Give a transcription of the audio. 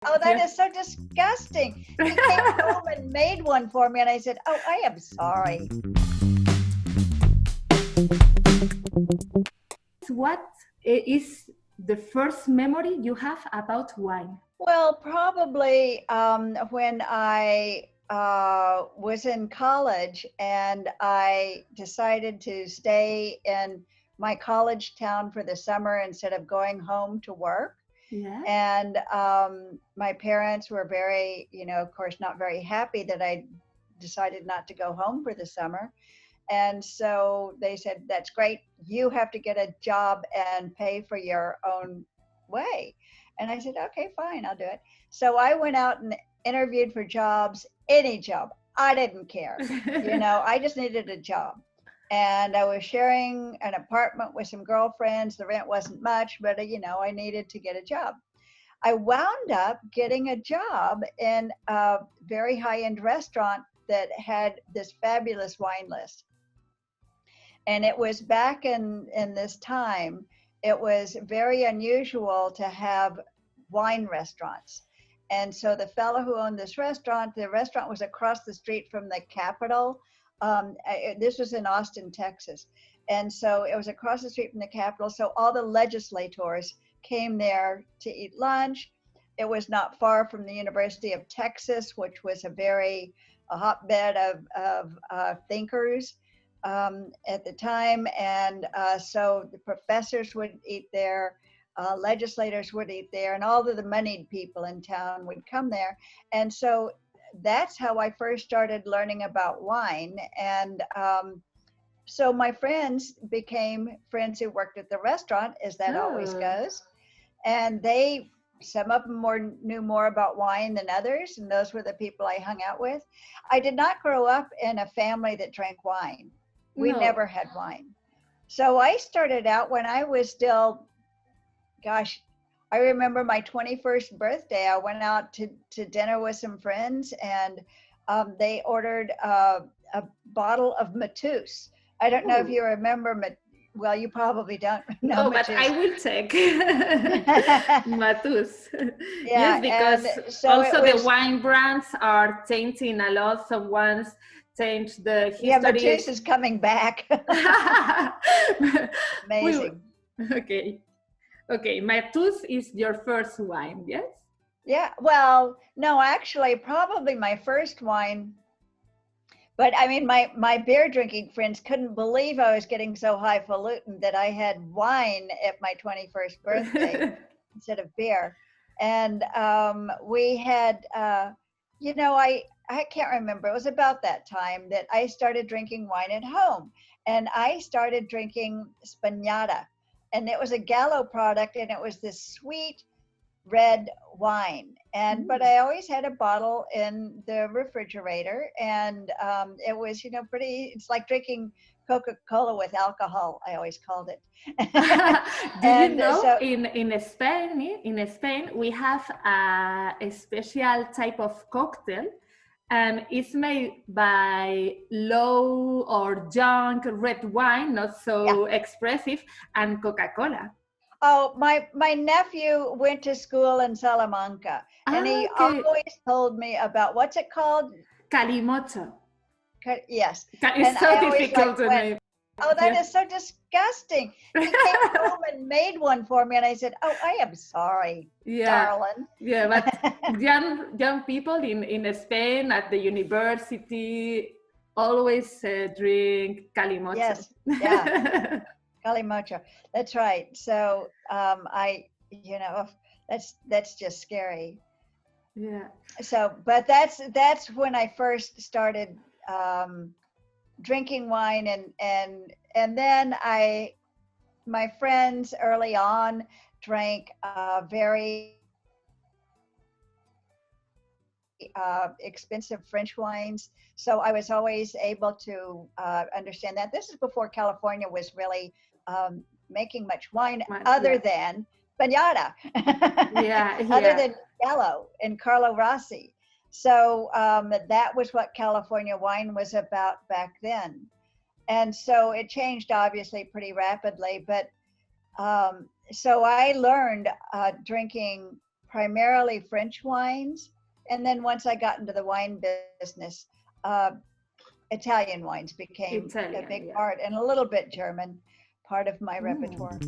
Oh, that is so disgusting. He came home and made one for me, and I said, "Oh, I am sorry." What is the first memory you have about wine? Well, probably when I was in college and I decided to stay in my college town for the summer instead of going home to work. Yeah. And my parents were very, of course, not very happy that I decided not to go home for the summer. And so they said, "That's great. You have to get a job and pay for your own way." And I said, "Okay, fine, I'll do it." So I went out and interviewed for jobs, any job. I didn't care. I just needed a job. And I was sharing an apartment with some girlfriends. The rent wasn't much, but I needed to get a job. I wound up getting a job in a very high-end restaurant that had this fabulous wine list. And it was back in this time, it was very unusual to have wine restaurants. And so the fellow who owned this restaurant, the restaurant was across the street from the Capitol. This was in Austin, Texas. And so it was across the street from the Capitol. So all the legislators came there to eat lunch. It was not far from the University of Texas, which was a hotbed of thinkers at the time. And so the professors would eat there, legislators would eat there, and all of the moneyed people in town would come there. And so that's how I first started learning about wine. And so my friends became friends who worked at the restaurant, as that always goes. And some of them knew more about wine than others, and those were the people I hung out with. I did not grow up in a family that drank wine. We never had wine. So I started out when I was still, I remember my 21st birthday. I went out to dinner with some friends, and they ordered a bottle of Matus. I don't know if you remember, well, you probably don't know. No, but I will check. Matus. Yeah, yes, because so also the wine brands are changing a lot. Some ones change the history. Yeah, Matus is coming back. Amazing. Okay, Matus is your first wine, yes? Yeah, well, no, actually, probably my first wine. But I mean, my beer drinking friends couldn't believe I was getting so highfalutin that I had wine at my 21st birthday instead of beer. And we had, I can't remember. It was about that time that I started drinking wine at home. And I started drinking Spagnata. And it was a Gallo product, and it was this sweet red wine. But I always had a bottle in the refrigerator, and it was, it's like drinking Coca-Cola with alcohol, I always called it. Do you know, so, in Spain, we have a special type of cocktail, and it's made by low or young red wine, not so expressive, and Coca-Cola. Oh, my nephew went to school in Salamanca, and he always told me about, what's it called? Calimocho. Yes. It's so difficult to name. Oh, that is so disgusting. He came home and made one for me, and I said, "Oh, I am sorry, darling." Yeah, but young people in Spain at the university always drink Calimocho. Yes, yeah. Calimocho. That's right. So that's just scary. Yeah. So, but that's when I first started drinking wine, and then my friends early on drank very expensive French wines. So I was always able to understand that. This is before California was really making much wine other than Tejada, other than Gallo and Carlo Rossi. So that was what California wine was about back then. And so it changed obviously pretty rapidly, but so I learned drinking primarily French wines. And then once I got into the wine business, Italian wines became a big part, and a little bit German part of my repertoire.